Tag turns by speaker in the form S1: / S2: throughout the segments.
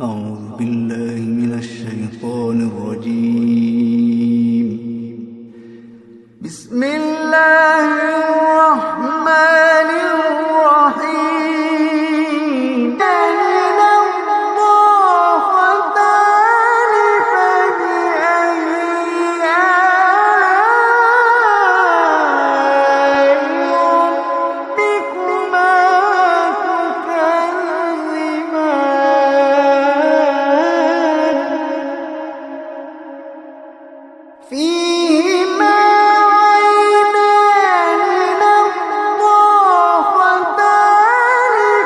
S1: أعوذ بالله من الشيطان الرجيم. بسم الله الرحمن الرحيم. من الله تعالى فبأي آلاء ربكما تكذبان فيهما عينان نضاختان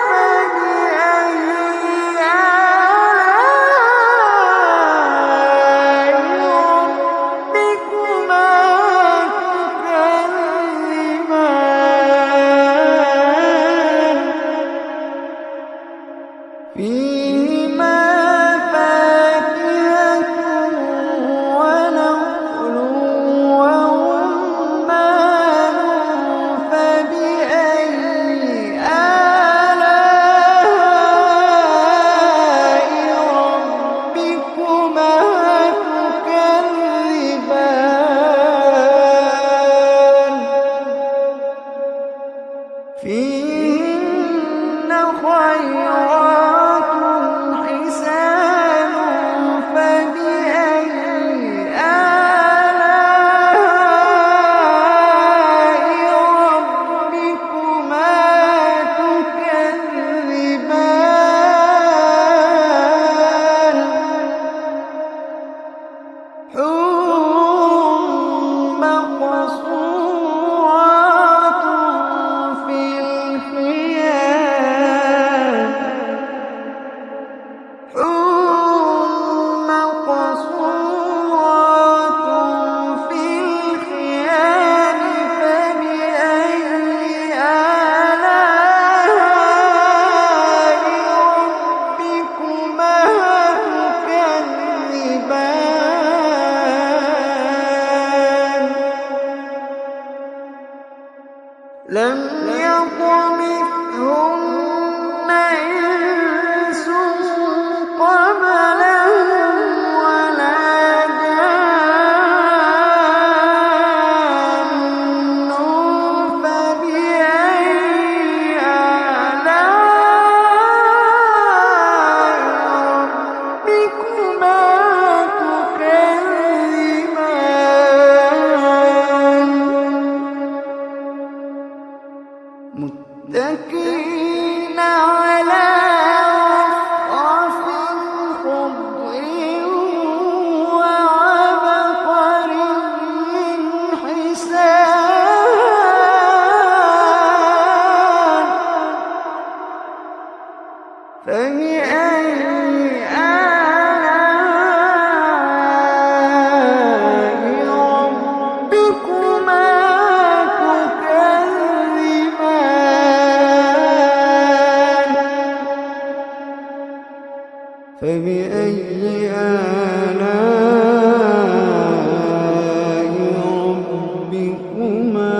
S1: فبأي آلاء ربكما تكذبان فيهما فاكهة ونخل ورمان فبأي آلاء ربكما تكذبان فيهن خيرات حسان فبأي آلاء ربكما تكذبان حور مقصورات في الخيام حور مقصورات في الخيام فبأي آلاء ربكما تكذبان لم يطمثهن إنس قبلهم ولا جان فبأي آلاء ربكما تكذبان متكئين على رفرف خضر وعبقري حسان فبأي آلاء ربكما تكذبان فبأي آلاء ربكما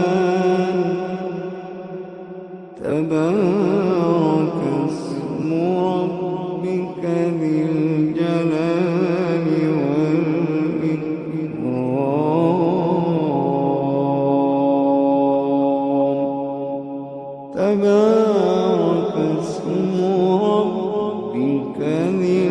S1: تكذبان تبارك اسم ربك ذي الجلال والإكرام تبارك اسم ربك ذي